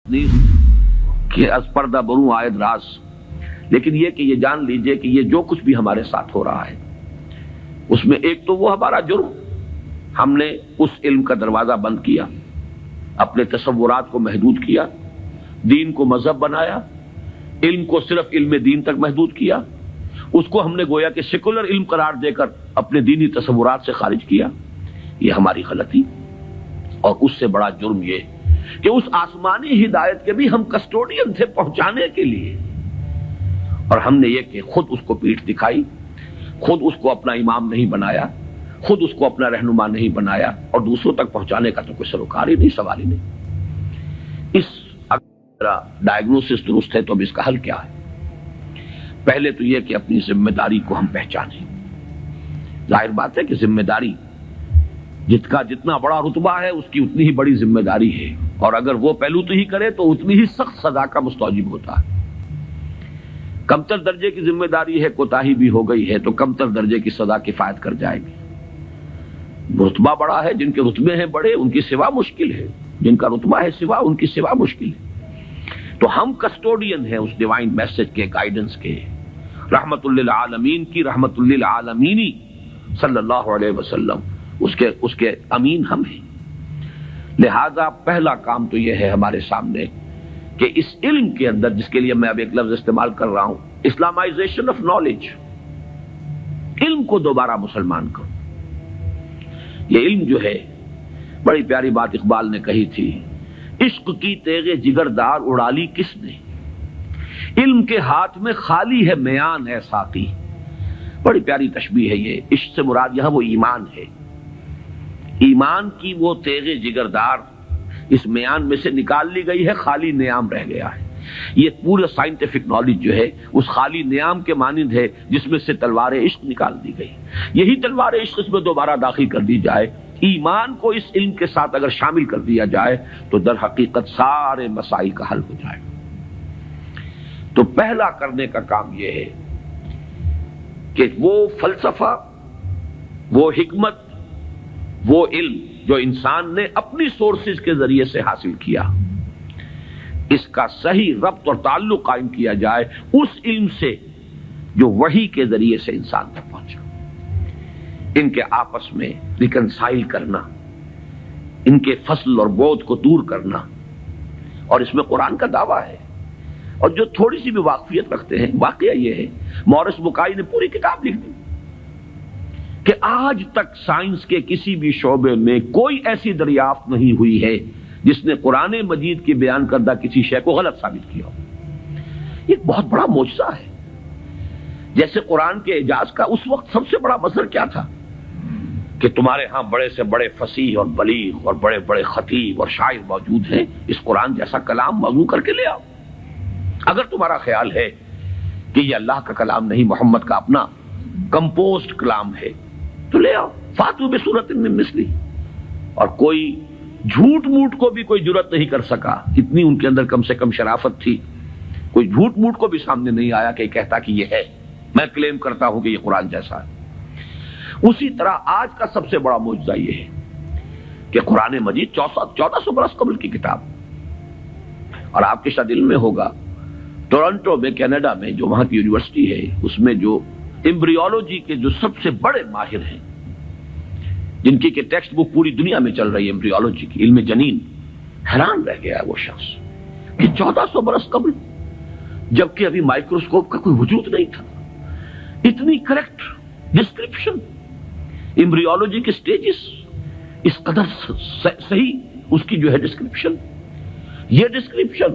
کہ از پردہ بروں آئد راز، لیکن یہ کہ یہ جان لیجئے کہ یہ جو کچھ بھی ہمارے ساتھ ہو رہا ہے اس میں ایک تو وہ ہمارا جرم، ہم نے اس علم کا دروازہ بند کیا، اپنے تصورات کو محدود کیا، دین کو مذہب بنایا، علم کو صرف علم دین تک محدود کیا، اس کو ہم نے گویا کہ سیکولر علم قرار دے کر اپنے دینی تصورات سے خارج کیا۔ یہ ہماری غلطی، اور اس سے بڑا جرم یہ کہ اس آسمانی ہدایت کے بھی ہم کسٹوڈین تھے پہنچانے کے لیے، اور ہم نے یہ کہ خود اس کو پیٹھ دکھائی، خود اس کو اپنا امام نہیں بنایا، خود اس کو اپنا رہنما نہیں بنایا، اور دوسروں تک پہنچانے کا تو کوئی سروکار ہی نہیں، سوال ہی نہیں۔ اس اگر ڈائگنوسس درست ہے تو اب اس کا حل کیا ہے؟ پہلے تو یہ کہ اپنی ذمہ داری کو ہم پہچانیں۔ ظاہر بات ہے کہ ذمہ داری جتنا بڑا رتبہ ہے اس کی اتنی ہی بڑی ذمہ داری ہے، اور اگر وہ پہلو تو ہی کرے تو اتنی ہی سخت سزا کا مستوجب ہوتا ہے۔ کمتر درجے کی ذمہ داری ہے، کوتاہی بھی ہو گئی ہے تو کمتر درجے کی سزا کفایت کر جائے گی۔ رتبہ بڑا ہے، جن کے رتبے ہیں بڑے ان کی سوا مشکل ہے، جن کا رتبہ ہے سوا ان کی سوا مشکل ہے۔ تو ہم کسٹوڈین ہیں اس ڈیوائن میسج کے، گائیڈنس کے، رحمت للعالمین کی رحمت للعالمینی صلی اللہ علیہ وسلم، اس کے امین ہم ہیں۔ لہذا پہلا کام تو یہ ہے ہمارے سامنے کہ اس علم کے اندر، جس کے لیے میں اب ایک لفظ استعمال کر رہا ہوں، اسلامائزیشن آف نالج، علم کو دوبارہ مسلمان کرو۔ یہ علم جو ہے، بڑی پیاری بات اقبال نے کہی تھی، عشق کی تیغ جگردار اڑا لی کس نے، علم کے ہاتھ میں خالی ہے میان ہے ساقی۔ بڑی پیاری تشبیہ ہے یہ۔ عشق سے مراد یہاں وہ ایمان ہے، ایمان کی وہ تیغ جگردار اس میان میں سے نکال لی گئی ہے، خالی نیام رہ گیا ہے۔ یہ پورا سائنٹیفک نالج جو ہے اس خالی نیام کے مانند ہے جس میں سے تلوار عشق نکال دی گئی۔ یہی تلوار عشق اس میں دوبارہ داخل کر دی جائے، ایمان کو اس علم کے ساتھ اگر شامل کر دیا جائے تو در حقیقت سارے مسائل کا حل ہو جائے۔ تو پہلا کرنے کا کام یہ ہے کہ وہ فلسفہ، وہ حکمت، وہ علم جو انسان نے اپنی سورسز کے ذریعے سے حاصل کیا، اس کا صحیح ربط اور تعلق قائم کیا جائے اس علم سے جو وحی کے ذریعے سے انسان تک پہنچا۔ ان کے آپس میں ریکنسائل کرنا، ان کے فصل اور بود کو دور کرنا، اور اس میں قرآن کا دعویٰ ہے۔ اور جو تھوڑی سی بھی واقفیت رکھتے ہیں، واقعہ یہ ہے مورس بکائی نے پوری کتاب لکھ دی کہ آج تک سائنس کے کسی بھی شعبے میں کوئی ایسی دریافت نہیں ہوئی ہے جس نے قرآن مجید کی بیان کردہ کسی شے کو غلط ثابت کیا ہو۔ یہ ایک بہت بڑا معجزہ ہے۔ جیسے قرآن کے اعجاز کا اس وقت سب سے بڑا مظہر کیا تھا کہ تمہارے ہاں بڑے سے بڑے فصیح اور بلیغ اور بڑے بڑے خطیب اور شاعر موجود ہیں، اس قرآن جیسا کلام موضوع کر کے لے آؤ۔ اگر تمہارا خیال ہے کہ یہ اللہ کا کلام نہیں، محمد کا اپنا کمپوزڈ کلام ہے، تو لے آؤ، فاتو بسورۃ من مثلی۔ اور کوئی جھوٹ موٹ کو بھی کوئی جرت نہیں کر سکا، اتنی ان کے اندر کم سے کم شرافت تھی، کوئی جھوٹ موٹ کو بھی سامنے نہیں آیا کہ کہتا کہ یہ ہے، میں کلیم کرتا ہوں کہ یہ قرآن جیسا ہے۔ اسی طرح آج کا سب سے بڑا معجزہ یہ ہے کہ قرآن مجید 1400 برس قبل کی کتاب، اور آپ کے شاید علم میں ہوگا ٹورنٹو میں، کینیڈا میں، جو وہاں کی یونیورسٹی ہے، اس میں جو ایمبریولوجی کے جو سب سے بڑے ماہر ہیں، جن کی کہ ٹیکسٹ بک پوری دنیا میں چل رہی ہے ایمبریولوجی کی، علم جنین، حیران رہ گیا ہے وہ شخص کہ 1400 برس قبل، جبکہ ابھی مائکروسکوپ کا کوئی وجود نہیں تھا، اتنی کریکٹ ڈسکرپشن ایمبریولوجی کے سٹیجز، اس قدر صحیح اس کی جو ہے ڈسکرپشن، یہ ڈسکرپشن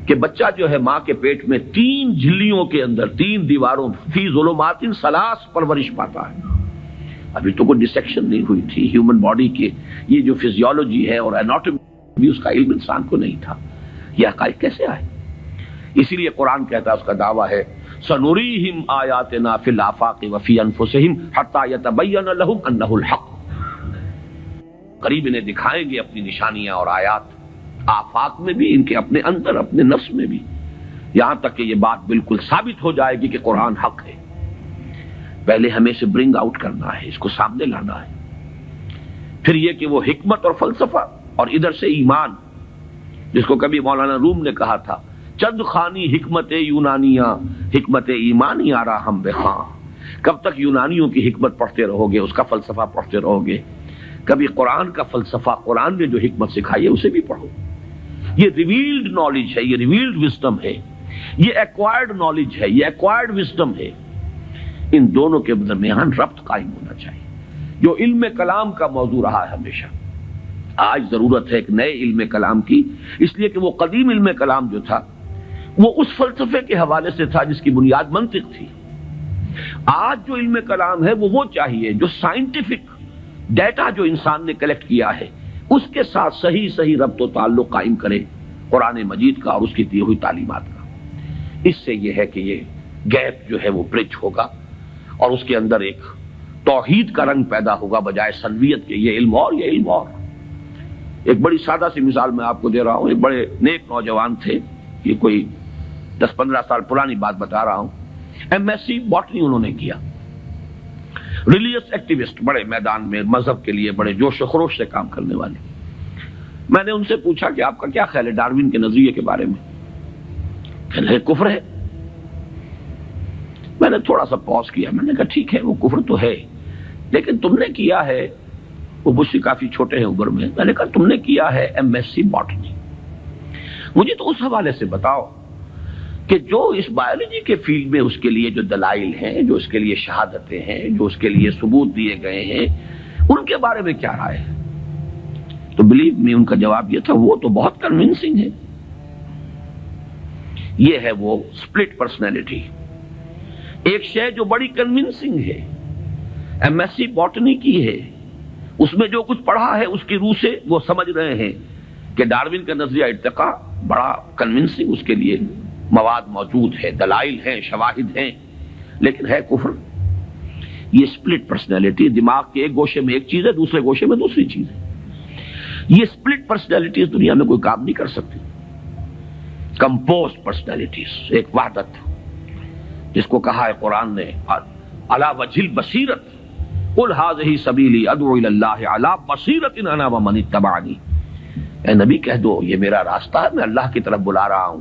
کہ بچہ جو ہے ماں کے پیٹ میں 3 جھلیوں کے اندر 3 دیواروں فی ظلمات ثلاث پرورش پاتا ہے۔ ابھی تو کوئی ڈسیکشن نہیں ہوئی تھی ہیومن باڈی کے، یہ جو فزیولوجی ہے اور اناٹومی بھی اس کا علم انسان کو نہیں تھا۔ یہ حقائق کیسے آئے؟ اسی لیے قرآن کہتا ہے، اس کا دعویٰ ہے سنوریہم آیاتنا فی الآفاق وفی انفسہم حتی یتبین لہم انہ الحق۔ قریب انہیں دکھائیں گے اپنی نشانیاں اور آیات، آفاق میں بھی، ان کے اپنے اندر، اپنے نفس میں بھی، یہاں تک کہ یہ بات بالکل ثابت ہو جائے گی کہ قرآن حق ہے۔ پہلے ہمیں اسے برنگ آؤٹ کرنا ہے، اس کو سامنے لانا ہے۔ پھر یہ کہ وہ حکمت اور فلسفہ، اور ادھر سے ایمان، جس کو کبھی مولانا روم نے کہا تھا چند خانی حکمت یونانیاں حکمت ایمانی آرا ہم بخاں. کب تک یونانیوں کی حکمت پڑھتے رہو گے، اس کا فلسفہ پڑھتے رہو گے؟ کبھی قرآن کا فلسفہ، قرآن نے جو حکمت سکھائی ہے اسے بھی پڑھو. یہ ریویلڈ نالج ہے، یہ ریویلڈ وزڈم ہے، یہ ایکوائرڈ نالج ہے، یہ ایکوائرڈ وزڈم ہے. ان دونوں کے درمیان ربط قائم ہونا چاہیے، جو علم کلام کا موضوع رہا ہے ہمیشہ. آج ضرورت ہے ایک نئے علم کلام کی، اس لیے کہ وہ قدیم علم کلام جو تھا وہ اس فلسفے کے حوالے سے تھا جس کی بنیاد منطق تھی. آج جو علم کلام ہے وہ چاہیے جو سائنٹیفک ڈیٹا جو انسان نے کلیکٹ کیا ہے اس کے ساتھ صحیح ربط و تعلق قائم کرے قرآن مجید کا اور اس کی دی ہوئی تعلیمات کا. اس سے یہ ہے کہ یہ گیپ جو ہے وہ برج ہوگا اور اس کے اندر ایک توحید کا رنگ پیدا ہوگا بجائے سنویت کے یہ علم اور یہ علم اور. ایک بڑی سادہ سی مثال میں آپ کو دے رہا ہوں. ایک بڑے نیک نوجوان تھے، یہ کوئی 10-15 سال پرانی بات بتا رہا ہوں. ایم ایس سی باٹنی انہوں نے کیا. ریلیجس ایکٹیوسٹ، بڑے میدان میں مذہب کے لیے بڑے جوش و خروش سے کام کرنے والے. میں نے ان سے پوچھا کہ آپ کا کیا خیال ہے ڈاروین کے نظریے کے بارے میں؟ کہنے لگے کفر ہے. میں نے تھوڑا سا پاز کیا، میں نے کہا ٹھیک ہے وہ کفر تو ہے، لیکن تم نے کیا ہے، وہ مجھ سے کافی چھوٹے ہیں عمر میں نے کہا تم نے کیا ہے ایم ایس سی باٹنی. مجھے تو اس حوالے سے بتاؤ کہ جو اس بایولوجی کے فیلڈ میں اس کے لیے جو دلائل ہیں، جو اس کے لیے شہادتیں ہیں، جو اس کے لیے ثبوت دیے گئے ہیں، ان کے بارے میں کیا رائے ہے؟ تو بلیو می ان کا جواب یہ تھا وہ تو بہت کنونسنگ ہے. یہ ہے وہ سپلٹ پرسنالٹی. ایک شے جو بڑی کنونسنگ ہے، ایم ایس سی باٹنی کی ہے، اس میں جو کچھ پڑھا ہے اس کی روح سے وہ سمجھ رہے ہیں کہ ڈاروین کا نظریہ ارتقاء بڑا کنونسنگ، اس کے لیے مواد موجود ہے، دلائل ہیں، شواہد ہیں، لیکن ہے کفر. یہ سپلٹ پرسنالٹی، دماغ کے ایک گوشے میں ایک چیز ہے، دوسرے گوشے میں دوسری چیز ہے. یہ سپلٹ پرسنالٹی اس دنیا میں کوئی کام نہیں کر سکتی. کمپوز پرسنالٹیز، ایک وحدت جس کو کہا ہے قرآن نے علی وجہ البصیرت قل ھذہ سبیلی ادعو الی اللہ علی بصیرۃ انا ومن اتبعنی. اے نبی کہہ دو یہ میرا راستہ ہے، میں اللہ کی طرف بلا رہا ہوں،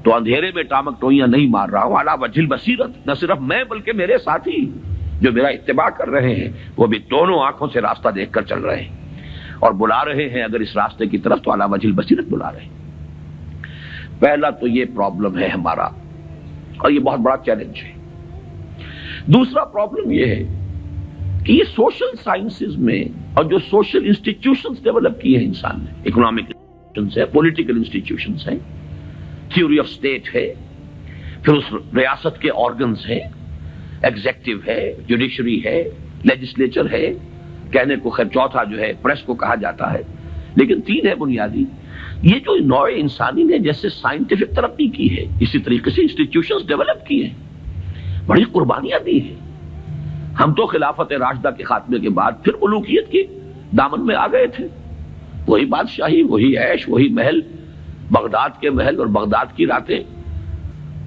تو اندھیرے میں ٹامک ٹوئیاں نہیں مار رہا ہوں. علی وجہ البصیرت، نہ صرف میں بلکہ میرے ساتھی جو میرا اتباع کر رہے ہیں وہ بھی دونوں آنکھوں سے راستہ دیکھ کر چل رہے ہیں اور بلا رہے ہیں اگر اس راستے کی طرف تو علی وجہ البصیرت بلا رہے ہیں. پہلا تو یہ پرابلم ہے ہمارا اور یہ بہت بڑا چیلنج ہے. دوسرا پرابلم یہ ہے کہ یہ سوشل سائنسز میں اور جو سوشل انسٹیٹیوشنز ڈیولپ کیے ہیں انسان نے، اکنامک انسٹیٹیوشنز ہے، پولیٹیکل انسٹیٹیوشنز ہیں، تھیوری آف اسٹیٹ ہے، پھر اس ریاست کے آرگنز ہیں، ایگزیکٹو ہے، جوڈیشری ہے، لیجسلیچر ہے، کہنے کو خیر چوتھا جو ہے پریس کو کہا جاتا ہے، لیکن تین ہے بنیادی. یہ جو نوع انسانی نے جیسے سائنٹیفک ترقی کی ہے اسی طریقے سے انسٹیٹیوشنز ڈیولپ کیے ہیں، بڑی قربانیاں دی ہیں. ہم تو خلافت راشدہ کے خاتمے کے بعد پھر ملوکیت کے دامن میں آ گئے تھے. وہی بادشاہی، وہی عیش، وہی محل، بغداد کے محل اور بغداد کی راتیں،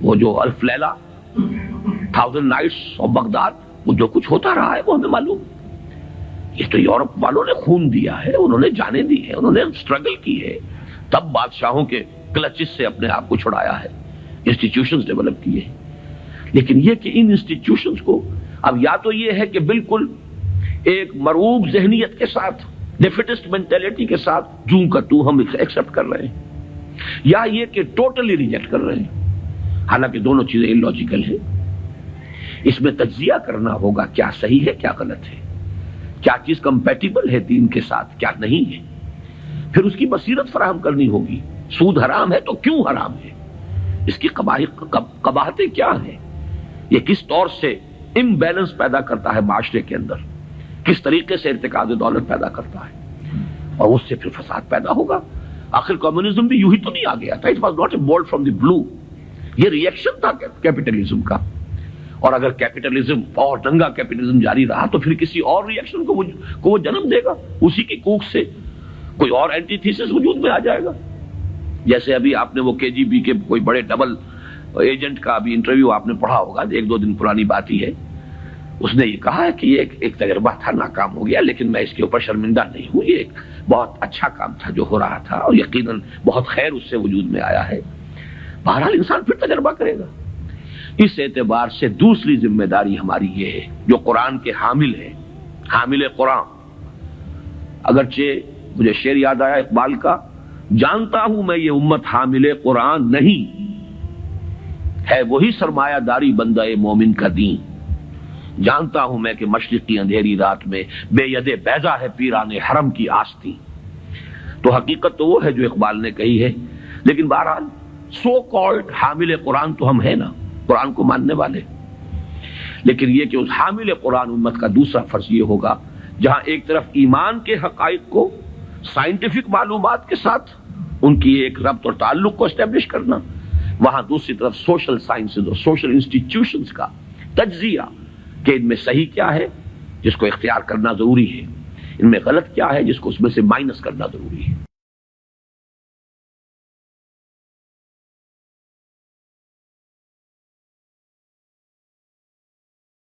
وہ جو الف لیلہ، 1000 نائٹس آف بغداد، وہ جو کچھ ہوتا رہا ہے وہ ہمیں معلوم. یہ تو یورپ والوں نے خون دیا ہے، انہوں نے جانیں دی ہے، انہوں نے اسٹرگل کی ہے، تب بادشاہوں کے کلچز سے اپنے آپ کو چھڑایا ہے، انسٹیٹیوشنز ڈیولپ کیے ہیں. لیکن یہ کہ ان انسٹیٹیوشنز کو اب یا تو یہ ہے کہ بالکل ایک مرعوب ذہنیت کے ساتھ، ڈیفیٹسٹ مینٹیلٹی کے ساتھ جوں کا تو ہم ایکسپٹ کر رہے ہیں، یا یہ کہ ٹوٹلی ریجیکٹ کر رہے ہیں. حالانکہ دونوں چیزیں انلاجیکل ہیں. اس میں تجزیہ کرنا ہوگا کیا صحیح ہے کیا غلط ہے، کیا چیز کمپیٹیبل ہے دین کے ساتھ کیا نہیں ہے. پھر اس کی بصیرت فراہم کرنی ہوگی. سود حرام ہے تو کیوں حرام ہے، اس کی قباحتیں کیا ہیں، یہ کس طور سے امبیلنس پیدا کرتا ہے معاشرے کے اندر، کس طریقے سے ارتکاز دولت پیدا کرتا ہے، اور اس سے پھر فساد پیدا ہوگا. آخر کمیونزم بھی یوں ہی تو نہیں آ گیا تھا. It was not a bolt from the blue. یہ ریئیکشن تھا کیپٹلزم کا، اور اگر کیپٹلزم اور دنگا کیپٹلزم جاری رہا تو پھر کسی اور ریئیکشن کو وہ جنم دے گا. اسی کی کوکھ سے کوئی اور اینٹی تھیسس وجود میں آ جائے گا. جیسے ابھی آپ نے وہ کے جی بی کے کوئی بڑے ڈبل ایجنٹ کا ابھی انٹرویو آپ نے پڑھا ہوگا، 1-2 دن پرانی بات ہی ہے. اس نے یہ کہا ہے کہ یہ ایک تجربہ تھا، ناکام ہو گیا، لیکن میں اس کے اوپر شرمندہ نہیں ہوں، یہ ایک بہت اچھا کام تھا جو ہو رہا تھا، اور یقیناً بہت خیر اس سے وجود میں آیا ہے۔ بہرحال انسان پھر تجربہ کرے گا۔ اس اعتبار سے دوسری ذمہ داری ہماری یہ ہے، جو قرآن کے حامل ہے، حامل قرآن، اگرچہ مجھے شعر یاد آیا اقبال کا، جانتا ہوں میں یہ امت حامل قرآن نہیں ہے، وہی سرمایہ داری بندہ مومن کا دین، جانتا ہوں میں کہ مشرقی اندھیری رات میں بے ید بیضا ہے پیران حرم کی آستی۔ تو حقیقت تو وہ ہے جو اقبال نے کہی ہے، لیکن بہرحال سو کالڈ حامل قرآن تو ہم ہیں نا، قرآن کو ماننے والے، لیکن یہ کہ اس حامل قرآن امت کا دوسرا فرض یہ ہوگا، جہاں ایک طرف ایمان کے حقائق کو سائنٹیفک معلومات کے ساتھ ان کی ایک ربط اور تعلق کو اسٹیبلش کرنا، وہاں دوسری طرف سوشل سائنسز اور سوشل انسٹیٹیوشنز کا تجزیہ کہ ان میں صحیح کیا ہے جس کو اختیار کرنا ضروری ہے، ان میں غلط کیا ہے جس کو اس میں سے مائنس کرنا ضروری ہے۔